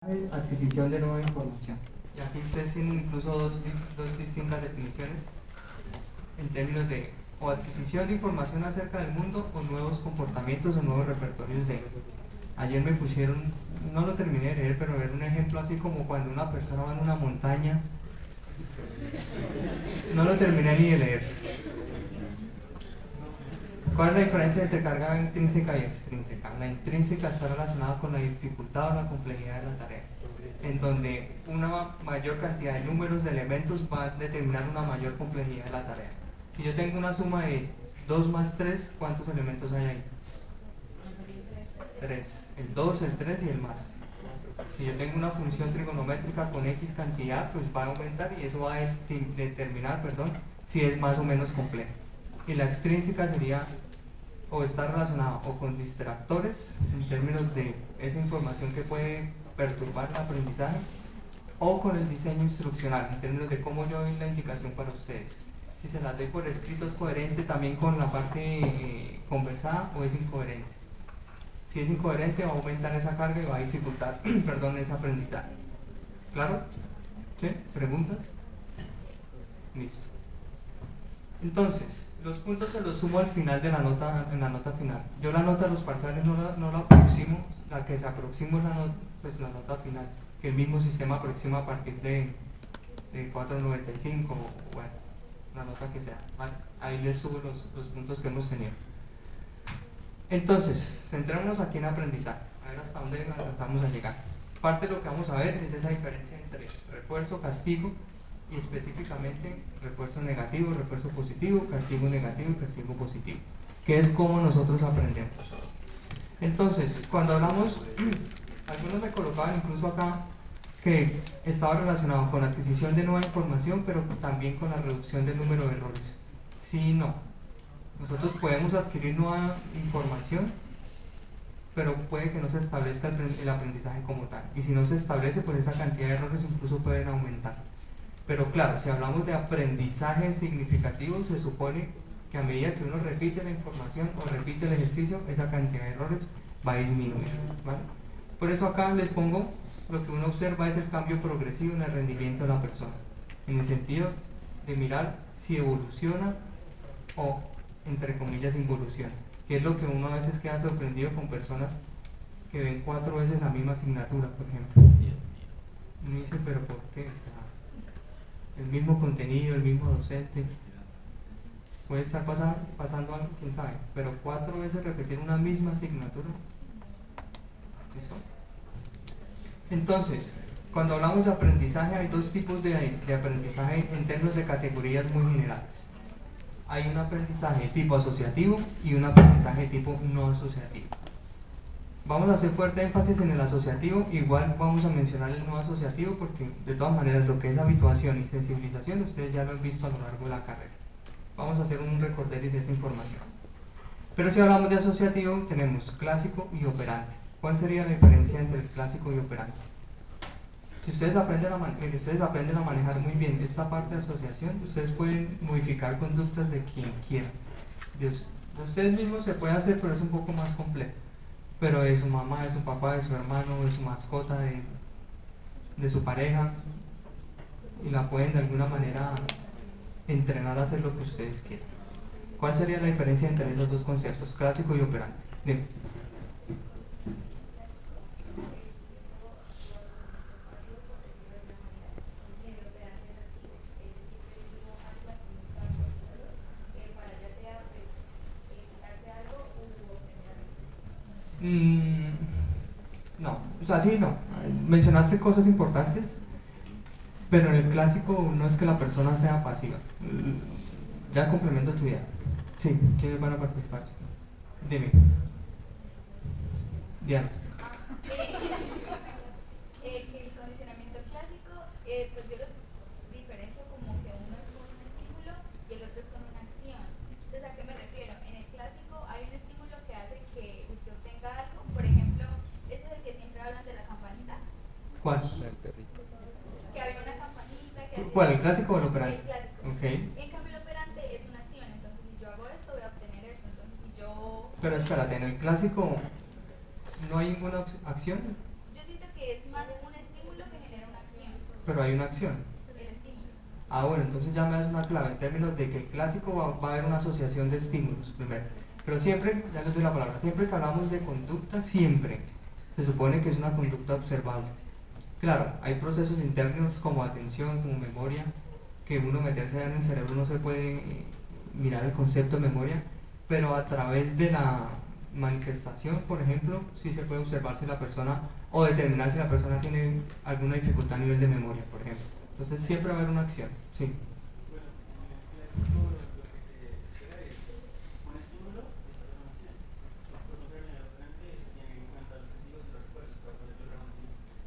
Adquisición de nueva información. Y aquí ustedes tienen incluso dos distintas definiciones en términos de o adquisición de información acerca del mundo o nuevos comportamientos o nuevos repertorios de. Ayer me pusieron, no lo terminé de leer, pero era un ejemplo así como cuando una persona va en una montaña. No lo terminé ni de leer. ¿Cuál es la diferencia entre carga intrínseca y extrínseca? La intrínseca está relacionada con la dificultad o la complejidad de la tarea, en donde una mayor cantidad de números de elementos va a determinar una mayor complejidad de la tarea. Si yo tengo una suma de 2 más 3, ¿cuántos elementos hay ahí? 3. El 2, el 3 y el más. Si yo tengo una función trigonométrica con X cantidad, pues va a aumentar y eso va a determinar, si es más o menos complejo. Y la extrínseca sería o está relacionada o con distractores en términos de esa información que puede perturbar el aprendizaje, o con el diseño instruccional en términos de cómo yo doy la indicación para ustedes. Si se las doy por escrito, ¿es coherente también con la parte conversada o es incoherente? Si es incoherente, va a aumentar esa carga y va a dificultar ese aprendizaje. ¿Claro? ¿Sí? ¿Preguntas? Listo. Entonces, los puntos se los sumo al final de la nota, en la nota final. Yo la nota de los parciales no la aproximo, la que se aproxima es la nota final, que el mismo sistema aproxima a partir de 4.95 o bueno, la nota que sea, ¿vale? Ahí les subo los puntos que hemos tenido. Entonces, centrémonos aquí en aprendizaje, a ver hasta dónde alcanzamos a llegar. Parte de lo que vamos a ver es esa diferencia entre refuerzo, castigo, y específicamente refuerzo negativo, refuerzo positivo, castigo negativo y castigo positivo, que es como nosotros aprendemos. Entonces, cuando hablamos, algunos me colocaban incluso acá que estaba relacionado con la adquisición de nueva información, pero también con la reducción del número de errores. Sí y no. Nosotros podemos adquirir nueva información, pero puede que no se establezca el aprendizaje como tal. Y si no se establece, pues esa cantidad de errores incluso pueden aumentar. Pero claro, si hablamos de aprendizaje significativo, se supone que a medida que uno repite la información o repite el ejercicio, esa cantidad de errores va a disminuir, ¿vale? Por eso acá les pongo, lo que uno observa es el cambio progresivo en el rendimiento de la persona, en el sentido de mirar si evoluciona o, entre comillas, involuciona, que es lo que uno a veces queda sorprendido con personas que ven 4 veces la misma asignatura, por ejemplo. Uno dice, pero ¿por qué? El mismo contenido, el mismo docente, puede estar pasando algo, quién sabe, pero 4 veces repetir una misma asignatura. ¿Listo? Entonces, cuando hablamos de aprendizaje, hay dos tipos de aprendizaje en términos de categorías muy generales. Hay un aprendizaje tipo asociativo y un aprendizaje tipo no asociativo. Vamos a hacer fuerte énfasis en el asociativo, igual vamos a mencionar el no asociativo porque de todas maneras lo que es habituación y sensibilización ustedes ya lo han visto a lo largo de la carrera. Vamos a hacer un recorderis de esa información. Pero si hablamos de asociativo tenemos clásico y operante. ¿Cuál sería la diferencia entre el clásico y operante? Si ustedes aprenden a manejar muy bien esta parte de asociación, ustedes pueden modificar conductas de quien quiera. De ustedes mismos se puede hacer, pero es un poco más complejo. Pero de su mamá, de su papá, de su hermano, de su mascota, de su pareja, y la pueden de alguna manera entrenar a hacer lo que ustedes quieran. ¿Cuál sería la diferencia entre esos dos conceptos, clásico y operante? Dime. No, o sea, sí, no. Mencionaste cosas importantes, pero en el clásico no es que la persona sea pasiva. Ya complemento tu idea. Sí, ¿quiénes van a participar? Dime. Diana. Que el condicionamiento clásico, pues yo los diferencio como que uno es con un estímulo y el otro es con una acción. Entonces, ¿a qué me refiero? En el clásico hay un estímulo que hace que usted obtenga algo. Por ejemplo, ese es el que siempre hablan de la campanita. ¿Cuál? Que había una campanita que hacía... ¿Cuál? ¿El clásico o el operante? El clásico. Okay. En cambio, el operante es una acción. Entonces, si yo hago esto, voy a obtener esto. Entonces, si yo... Pero espérate, en el clásico no hay ninguna acción. Yo siento que es más un pero hay una acción. El estímulo. Ah, bueno, entonces ya me das una clave en términos de que el clásico va a haber una asociación de estímulos primero. Pero siempre, ya les doy la palabra, siempre que hablamos de conducta, siempre se supone que es una conducta observable. Claro, hay procesos internos como atención, como memoria, que uno meterse en el cerebro no se puede mirar el concepto de memoria, pero a través de la manifestación, por ejemplo, sí se puede observar si la persona, o determinar si la persona tiene alguna dificultad a nivel de memoria, por ejemplo. Entonces siempre va a haber una acción, sí.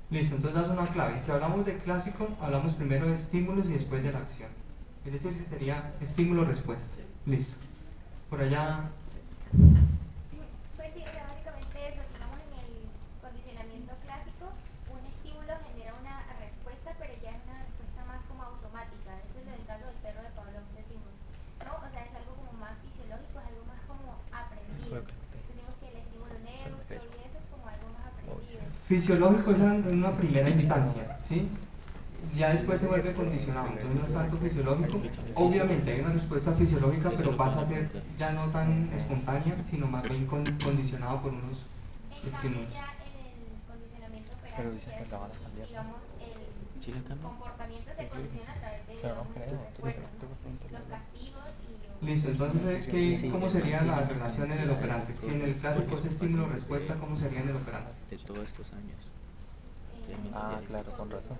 Listo, entonces das una clave. Si hablamos de clásico, hablamos primero de estímulos y después de la acción. Es decir, si sería estímulo-respuesta. Listo. Por allá. Pues sí, o sea, básicamente eso, digamos en el condicionamiento clásico, un estímulo genera una respuesta, pero ya es una respuesta más como automática. Ese es el caso del perro de Pavlov, decimos, ¿no? O sea, es algo como más fisiológico, es algo más como aprendido. Decimos que el estímulo neutro y eso es como algo más aprendido. Fisiológico es en una primera instancia, ¿sí? Ya después se vuelve condicionado, entonces no es tanto fisiológico. Obviamente hay una respuesta fisiológica, pero pasa a ser ya no tan espontánea, sino más bien condicionado por unos En cambio, estímulos. ya en el condicionamiento operante, digamos, el comportamiento se condiciona a través de, digamos, los refuerzos, los castigos y Listo, entonces, ¿cómo sería la relación en el operante? Si en el clásico es estímulo-respuesta, ¿cómo sería en el operante? De todos estos años. Ah, claro, con razón.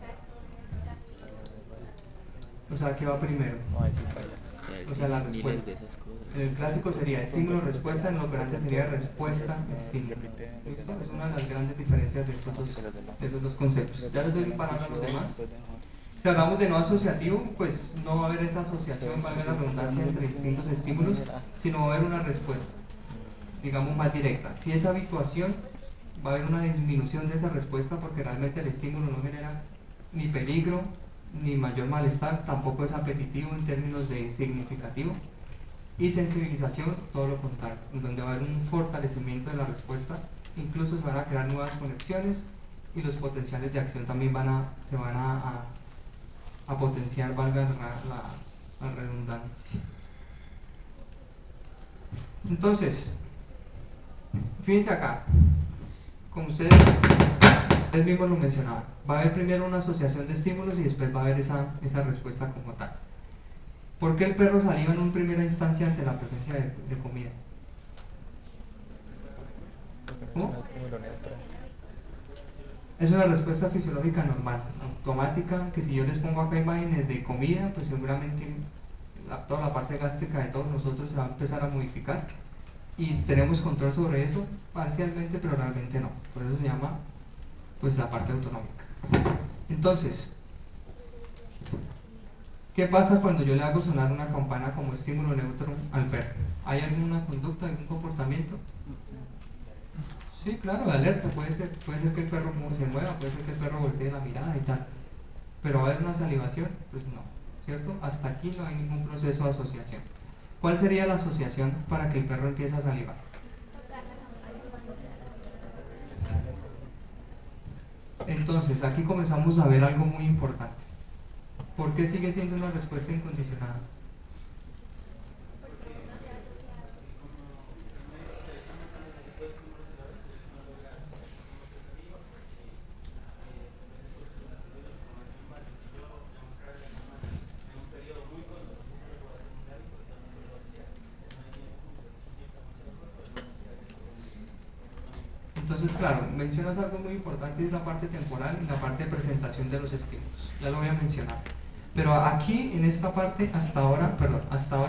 O sea, ¿qué va primero? No, ahí sí falla. O sea, la Miles respuesta. de esas cosas. En el clásico sería estímulo-respuesta, en el operante sería respuesta-estímulo. ¿Listo? Es una de las grandes diferencias de esos dos conceptos. Ya les doy palabra a los demás. Si hablamos de no asociativo, pues no va a haber esa asociación, valga la redundancia, entre distintos estímulos, sino va a haber una respuesta, digamos, más directa. Si es habituación, va a haber una disminución de esa respuesta porque realmente el estímulo no genera ni peligro, ni mayor malestar, tampoco es apetitivo en términos de significativo. Y sensibilización, todo lo contrario, donde va a haber un fortalecimiento de la respuesta, incluso se van a crear nuevas conexiones y los potenciales de acción también se van a potenciar, valga la redundancia. Entonces, fíjense acá, como ustedes mismos lo mencionaban, va a haber primero una asociación de estímulos y después va a haber esa respuesta como tal. ¿Por qué el perro saliva en una primera instancia ante la presencia de comida? ¿Cómo? Es una respuesta fisiológica normal, automática, que si yo les pongo acá imágenes de comida, pues seguramente toda la parte gástrica de todos nosotros se va a empezar a modificar y tenemos control sobre eso parcialmente, pero realmente no. Por eso se llama pues la parte autonómica. Entonces, ¿qué pasa cuando yo le hago sonar una campana como estímulo neutro al perro? ¿Hay alguna conducta, algún comportamiento? Sí, claro, de alerta, puede ser que el perro se mueva, puede ser que el perro voltee la mirada y tal. Pero ¿va a haber una salivación? Pues no, ¿cierto? Hasta aquí no hay ningún proceso de asociación. ¿Cuál sería la asociación para que el perro empiece a salivar? Entonces, aquí comenzamos a ver algo muy importante. ¿Por qué sigue siendo una respuesta incondicionada? Entonces, claro, mencionas algo muy importante, es la parte temporal y la parte de presentación de los estímulos. Ya lo voy a mencionar. Pero aquí en esta parte, hasta ahora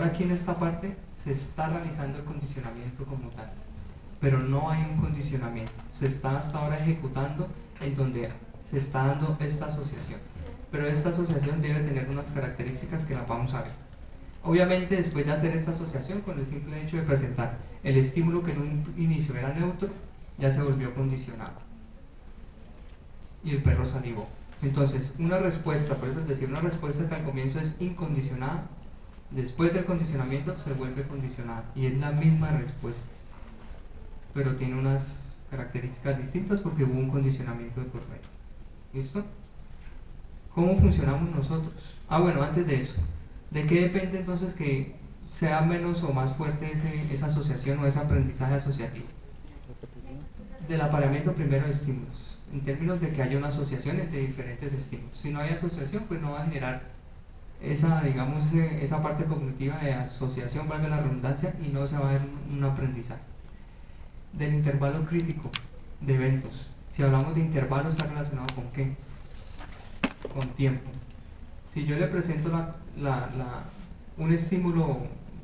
aquí en esta parte se está realizando el condicionamiento como tal. Pero no hay un condicionamiento. Se está hasta ahora ejecutando en donde se está dando esta asociación. Pero esta asociación debe tener unas características que las vamos a ver. Obviamente, después de hacer esta asociación, con el simple hecho de presentar el estímulo que en un inicio era neutro, ya se volvió condicionado y el perro salivó. Entonces, una respuesta, por eso es decir, una respuesta que al comienzo es incondicionada, después del condicionamiento se vuelve condicionada y es la misma respuesta, pero tiene unas características distintas porque hubo un condicionamiento de por medio. ¿Listo? ¿Cómo funcionamos nosotros? Ah, bueno, antes de eso, ¿de qué depende entonces que sea menos o más fuerte esa asociación o ese aprendizaje asociativo? Del apareamiento primero de estímulos, en términos de que haya una asociación entre diferentes estímulos. Si no hay asociación, pues no va a generar esa, digamos, esa parte cognitiva de asociación, valga la redundancia, y no se va a ver un aprendizaje. Del intervalo crítico de eventos. Si hablamos de intervalo, está relacionado con ¿qué? Con tiempo. Si yo le presento un estímulo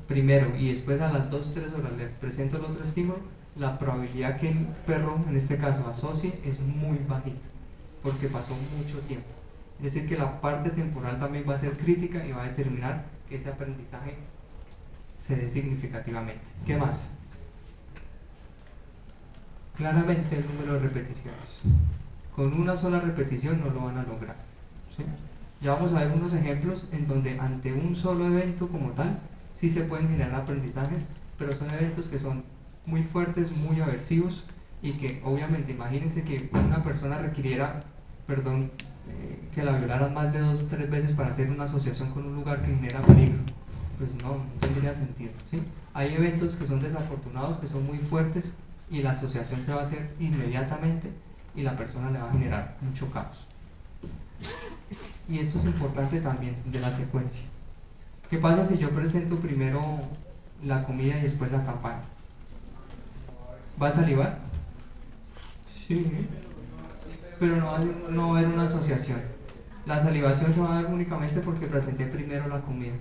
primero y después a las 2-3 horas le presento el otro estímulo, la probabilidad que el perro, en este caso, asocie es muy bajita, porque pasó mucho tiempo. Es decir, que la parte temporal también va a ser crítica y va a determinar que ese aprendizaje se dé significativamente. ¿Qué más? Claramente el número de repeticiones. Con una sola repetición no lo van a lograr, ¿sí? Ya vamos a ver unos ejemplos en donde ante un solo evento como tal, sí se pueden generar aprendizajes, pero son eventos que son muy fuertes, muy aversivos y que obviamente, imagínense que una persona requiriera, que la violaran más de 2 o 3 veces para hacer una asociación con un lugar que genera peligro. Pues no tendría sentido, ¿sí? Hay eventos que son desafortunados, que son muy fuertes y la asociación se va a hacer inmediatamente y la persona le va a generar mucho caos. Y esto es importante también de la secuencia. ¿Qué pasa si yo presento primero la comida y después la campana? ¿Va a salivar? Sí, pero no va a haber una asociación. La salivación se va a dar únicamente porque presenté primero la comida.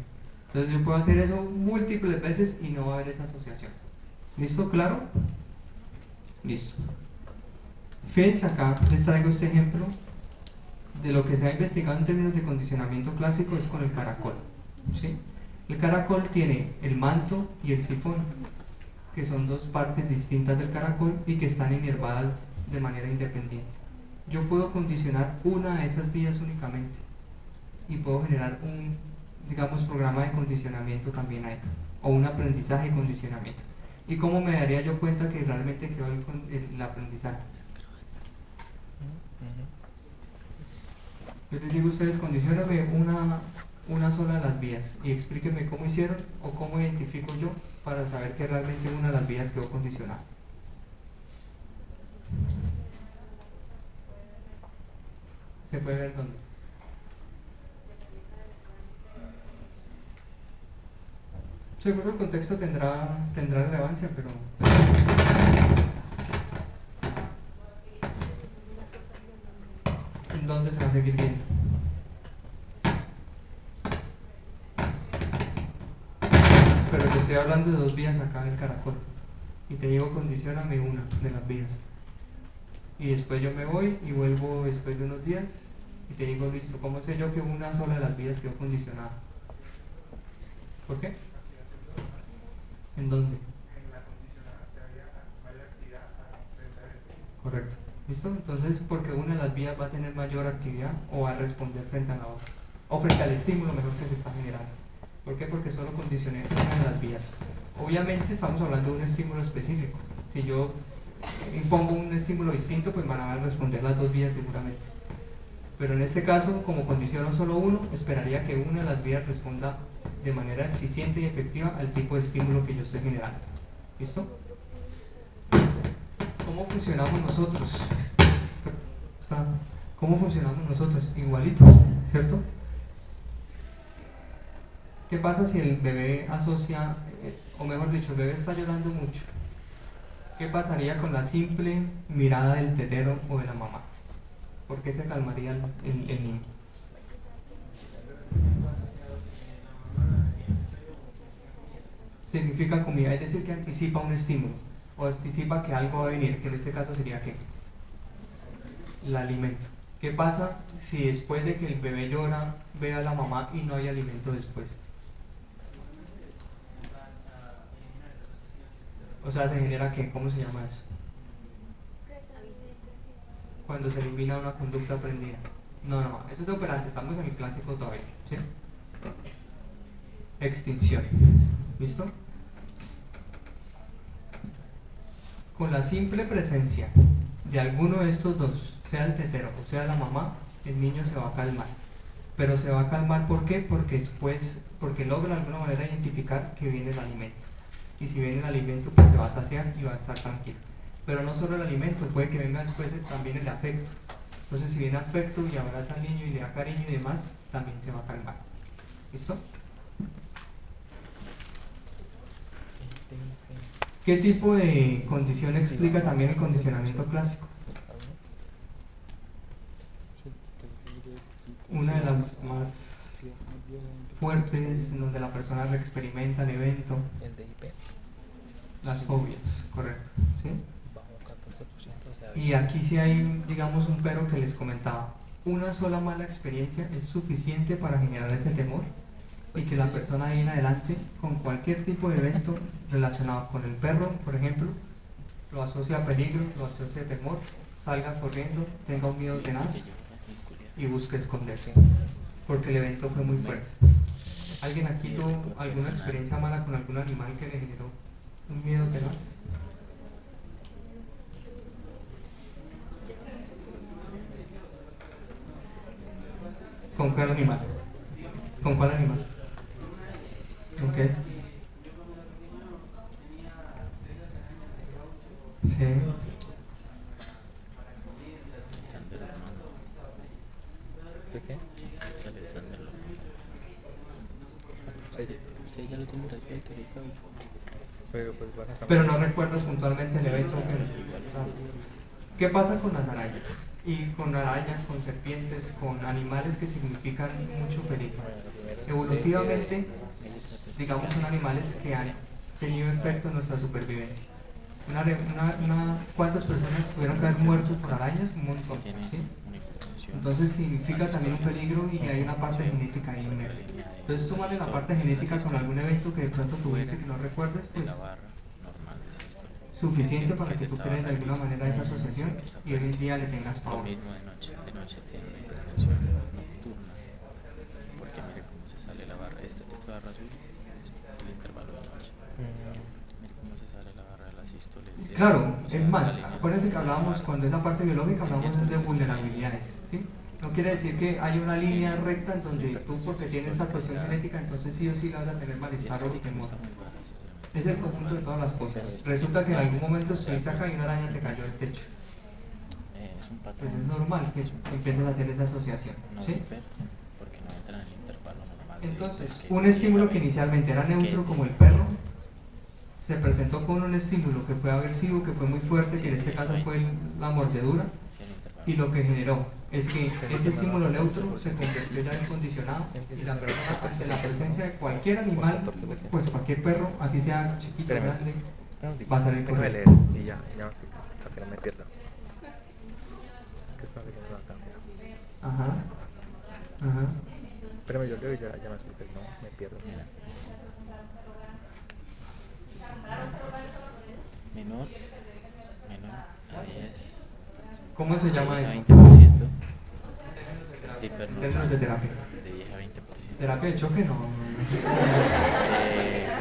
Entonces yo puedo hacer eso múltiples veces y no va a haber esa asociación. ¿Listo? ¿Claro? Listo. Fíjense acá, les traigo este ejemplo de lo que se ha investigado en términos de condicionamiento clásico es con el caracol, ¿sí? El caracol tiene el manto y el sifón, que son dos partes distintas del caracol y que están inervadas de manera independiente. Yo puedo condicionar una de esas vías únicamente y puedo generar un, digamos, programa de condicionamiento también ahí, o un aprendizaje de condicionamiento. ¿Y cómo me daría yo cuenta que realmente quedó el aprendizaje? Yo les digo a ustedes, condiciónenme una sola de las vías y explíquenme cómo hicieron o cómo identifico yo para saber que realmente una de las vías quedó condicionada. ¿Se puede ver dónde? Seguro el contexto tendrá relevancia, pero ¿en dónde se va a seguir viendo? Pero te estoy hablando de dos vías acá del caracol y te digo condicióname una de las vías y después yo me voy y vuelvo después de unos días y te digo listo, ¿cómo sé yo que una sola de las vías quedó condicionada? ¿Por qué? ¿En dónde? En la condicionada se había mayor actividad frente a esto. Correcto. ¿Listo? Entonces, porque una de las vías va a tener mayor actividad o va a responder frente a la otra. O frente al estímulo mejor que se está generando. ¿Por qué? Porque solo condicioné una de las vías. Obviamente estamos hablando de un estímulo específico. Si yo impongo un estímulo distinto, pues van a responder las dos vías seguramente. Pero en este caso, como condiciono solo uno, esperaría que una de las vías responda de manera eficiente y efectiva al tipo de estímulo que yo estoy generando. ¿Listo? ¿Cómo funcionamos nosotros? ¿Cómo funcionamos nosotros? Igualito, ¿cierto? ¿Qué pasa si el bebé asocia, o mejor dicho, el bebé está llorando mucho? ¿Qué pasaría con la simple mirada del tetero o de la mamá? ¿Por qué se calmaría el niño? Significa comida, es decir, que anticipa un estímulo o anticipa que algo va a venir, que en este caso sería ¿qué? El alimento. ¿Qué pasa si después de que el bebé llora ve a la mamá y no hay alimento después? O sea, se genera ¿qué? ¿Cómo se llama eso? Cuando se elimina una conducta aprendida. No, eso es de operante, estamos en el clásico todavía, ¿sí? Extinción. ¿Listo? Con la simple presencia de alguno de estos dos, sea el tetero o sea la mamá, el niño se va a calmar. pero se va a calmar. ¿Por qué? Porque logra de alguna manera identificar que viene el alimento, y si viene el alimento pues se va a saciar y va a estar tranquilo. Pero no solo el alimento, puede que venga después también el afecto. Entonces si viene afecto y abraza al niño y le da cariño y demás, también se va a calmar. ¿Listo? ¿Qué tipo de condición explica también el condicionamiento clásico? Una de las más fuertes, donde la persona reexperimenta el evento, El DIP. las fobias, correcto, ¿sí? Bajo un 14%, o sea, Y aquí sí hay, digamos, un pero que les comentaba. Una sola mala experiencia es suficiente para generar ese temor, y que la persona ahí en adelante, con cualquier tipo de evento relacionado con el perro, por ejemplo, lo asocia a peligro, lo asocia a temor, salga corriendo, tenga un miedo tenaz y busque esconderse, porque el evento fue muy fuerte. ¿Alguien aquí tuvo alguna experiencia mala con algún animal que le generó un miedo tenaz? ¿Con cuál animal? ¿Con cuál animal? ¿Con qué? Sí. ¿de qué? Usted ya lo tiene resuelto, el caucho. Pero pues van a cambiar. Pero no recuerdas puntualmente el evento ¿Qué pasa con las arañas? Y con arañas, con serpientes, con animales que significan mucho peligro. Evolutivamente, digamos, son animales que han tenido efecto en nuestra supervivencia. ¿Cuántas personas tuvieron que haber muerto por arañas? Un montón, ¿sí? Entonces significa también un peligro, y hay una parte genética ahí en eso. Entonces súmale la parte genética con algún evento que de pronto tuviste que no recuerdes, pues suficiente para que tú crees de alguna manera esa asociación y hoy en día le tengas Lo pavor. mismo de noche tiene una intervención nocturna, porque mire cómo se sale la barra, esta barra azul es el intervalo de noche, mire cómo se sale la barra de la sístole. Claro, es más, acuérdense que hablábamos, cuando es la parte biológica, hablamos de vulnerabilidades, ¿sí? No quiere decir que hay una línea recta en donde tú, porque tienes esa cuestión genética, entonces sí o sí vas a tener malestar o temor. Es el conjunto de todas las cosas. Resulta que en algún momento estuviste acá y una araña te cayó del techo. Es un patrón. Pues es normal que empieces a hacer esa asociación, No ¿sí? porque no entra en el intervalo normal. Entonces, un estímulo que inicialmente era neutro, como el perro, se presentó con un estímulo que fue aversivo, que fue muy fuerte, que en este caso fue la mordedura, y lo que generó es que ese estímulo neutro se convirtió ya en condicionado, y la persona, ante la presencia de cualquier animal, pues cualquier perro, así sea chiquito o grande, va a salir Déjame corriendo. leer y ya para que no me pierda. Que está leyendo acá, mira. Ajá, ajá. Espérame, yo leo y ya me explico, no me pierdo. Mira. Menor a 10. ¿Cómo se llama A eso? 20%. Stipper En términos de terapia. de 10 a 20%. Terapia de choque no.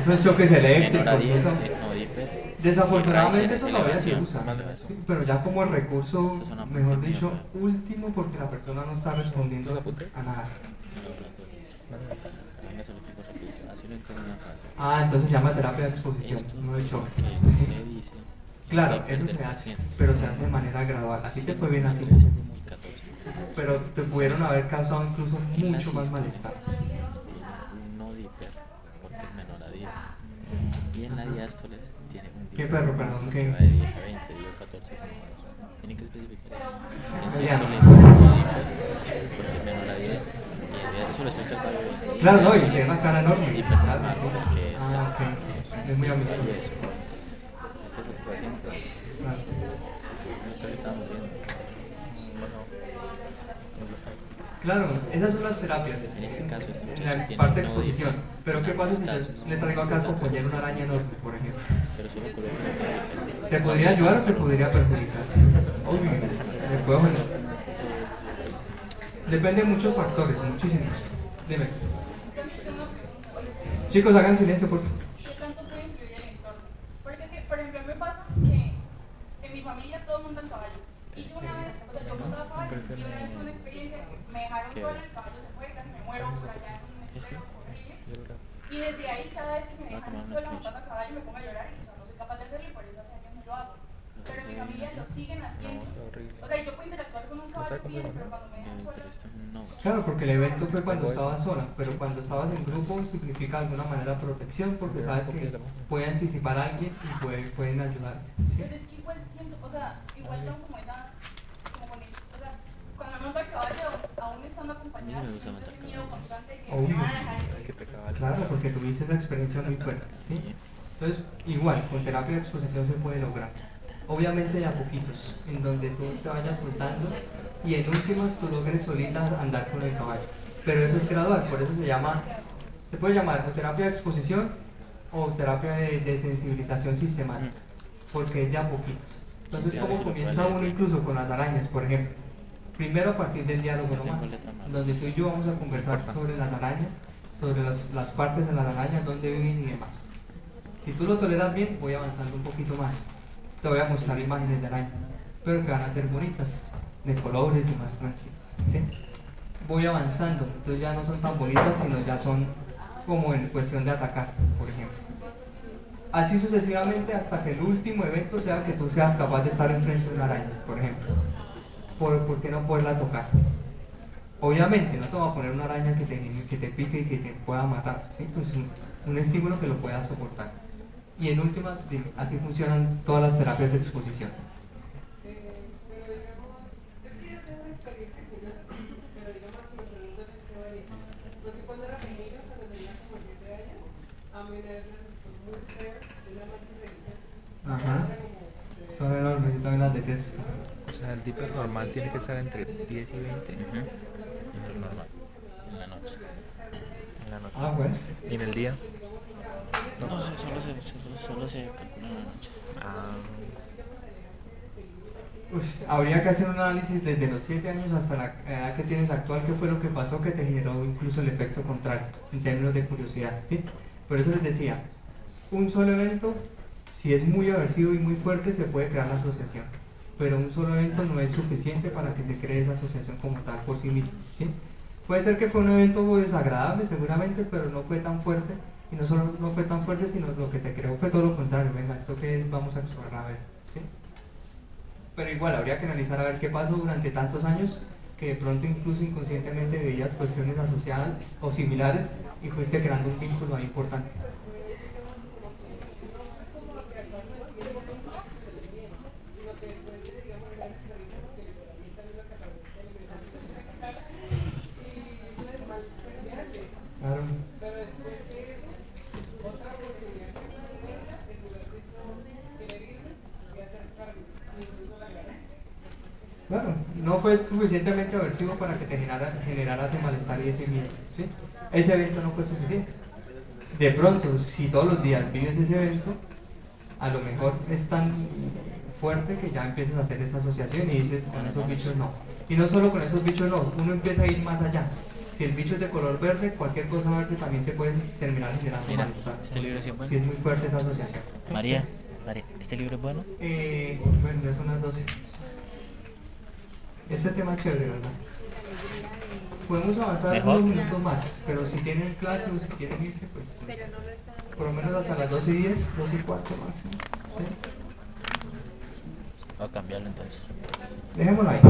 Esos choques eléctricos. Menor a 10, eso. no diper. Desafortunadamente eso es todavía se elevación, usa, más elevación. sí, pero ya como recurso, Eso es una mejor punta dicho, mía, último, porque la persona no está respondiendo a nada. Venga, se lo explico rápido. Así lo entiendo en caso. Ah, entonces se llama terapia de exposición, Esto no de choque. que Sí. le dice. Claro, eso se hace, pero se hace de manera gradual, así que fue bien así. 14. Pero te pudieron haber causado incluso mucho más malestar. No diper, porque es menor a 10. Y en la diástoles tiene un ¿Qué diper. perro, perdón? Que ¿Qué? va de 10 a 20, dio 14. Tiene que especificar eso. En Ya. sístole no diper, porque es menor a 10. Y en eso le estoy tratando de. Claro, no, y tiene una cara enorme. Diper Claro, normal, sí. porque es Ah, ok. Es muy amistoso. Este es el paciente. Claro. Eso le estamos viendo. Claro, esas son las terapias. En este caso, este En muchacho la tiene parte de no exposición. diper. Pero ¿qué En pasa si ambos yo casos, le traigo acá al tanto compañero una este araña enorme, por ejemplo? Pero solo coloco ¿Te podría ayudar o te podría perjudicar? Uy, me puedo generar. Depende de muchos factores, muchísimos. Dime. Chicos, hagan silencio, por favor. ¿Qué tanto puede influir el entorno? Porque, es que, por ejemplo, a mí me pasa que en mi familia todo monta en caballo. Y yo una vez, o sea, yo montaba caballo y una vez tuve una experiencia, me dejaron sola, el caballo se fue, casi muero por allá en un estero horrible. Y desde ahí, cada vez que me dejan sola montando a caballo, me pongo a llorar y o sea, no soy capaz de hacerlo y por eso hace años no lo hago. Pero mi familia lo siguen haciendo. O sea, yo puedo interactuar con un caballo bien, pero cuando me dejan sola. No. Claro, porque el evento fue cuando estabas sola, pero cuando estabas en grupo significa de alguna manera protección, porque sabes que puede anticipar a alguien y pueden ayudarte. ¿Sí? Pero es que igual siento, o sea, igual tengo como esa, como con el, o sea, cuando me monto a caballo, aún estando acompañada, A mí me gusta siento montar ese miedo caballo. constante de que Obvio. me van a dejar. Claro, porque tuviste esa experiencia muy fuerte. ¿Sí? Entonces, igual, con terapia de exposición se puede lograr. Obviamente de a poquitos, en donde tú te vayas soltando y en últimas tú logres solita andar con el caballo. Pero eso es gradual, por eso se puede llamar o terapia de exposición o terapia de sensibilización sistemática, porque es de a poquitos. Entonces, Sí, a ¿cómo veces lo comienza puede uno leer. incluso con las arañas, por ejemplo? Primero a partir del diálogo No tengo nomás, letra mala. donde tú y yo vamos a conversar sobre las arañas, sobre las partes de las arañas, dónde viven y demás. Si tú lo toleras bien, voy avanzando un poquito más. Te voy a mostrar imágenes de araña, pero que van a ser bonitas, de colores y más tranquilas. ¿Sí? Voy avanzando, entonces ya no son tan bonitas, sino ya son como en cuestión de atacar, por ejemplo. Así sucesivamente hasta que el último evento sea que tú seas capaz de estar enfrente de una araña, por ejemplo. ¿Por qué no poderla tocar? Obviamente no te va a poner una araña que te pique y que te pueda matar, ¿sí? Pues un estímulo que lo pueda soportar. Y en últimas, así funcionan todas las terapias de exposición. Pero digamos, es que yo tengo una experiencia curiosa, pero digamos, si me preguntas en qué varía. No sé cuándo era pequeño, cuando tenía como 7 años, a mí una vez me asustó muy feo una mancha de gritas. Ajá. Era como Son enormes, yo también las detesto. O sea, el dipper normal tiene que estar entre 10 y 20 Ujú. Eso es normal. En la noche. en la noche. Ah, bueno. ¿Y en el día? No sé, solo se calcula en la noche. Ah, Habría que hacer un análisis desde los 7 años hasta la edad que tienes actual, qué fue lo que pasó que te generó incluso el efecto contrario, en términos de curiosidad. ¿Sí? Por eso les decía, un solo evento, si es muy aversivo y muy fuerte, se puede crear la asociación, pero un solo evento no es suficiente para que se cree esa asociación como tal por sí mismo. ¿Sí? Puede ser que fue un evento desagradable seguramente, pero no fue tan fuerte, y no solo no fue tan fuerte, sino lo que te creó fue todo lo contrario. Venga, ¿esto qué es? Vamos a explorar a ver. ¿Sí? Pero igual habría que analizar a ver qué pasó durante tantos años que de pronto incluso inconscientemente veías cuestiones asociadas o similares y fuiste creando un vínculo ahí importante. Claro. Claro, no fue suficientemente aversivo para que te generara ese malestar y ese miedo. ¿Sí? Ese evento no fue suficiente. De pronto, si todos los días vives ese evento, a lo mejor es tan fuerte que ya empiezas a hacer esa asociación y dices, con esos bichos no. Y no solo con esos bichos no, uno empieza a ir más allá. Si el bicho es de color verde, cualquier cosa verde también te puede terminar generando Mira, malestar. este libro sí es bueno. Si es muy fuerte esa asociación. María, ¿este libro es bueno? Bueno, ya son las 12. Este tema es chévere, ¿verdad? Podemos avanzar Mejor. unos minutos más, pero si tienen clase o si quieren irse, pues Pero no lo están. por lo menos hasta las 12:10, 12:15 máximo. ¿Sí? Voy a cambiarlo entonces. Dejémoslo ahí.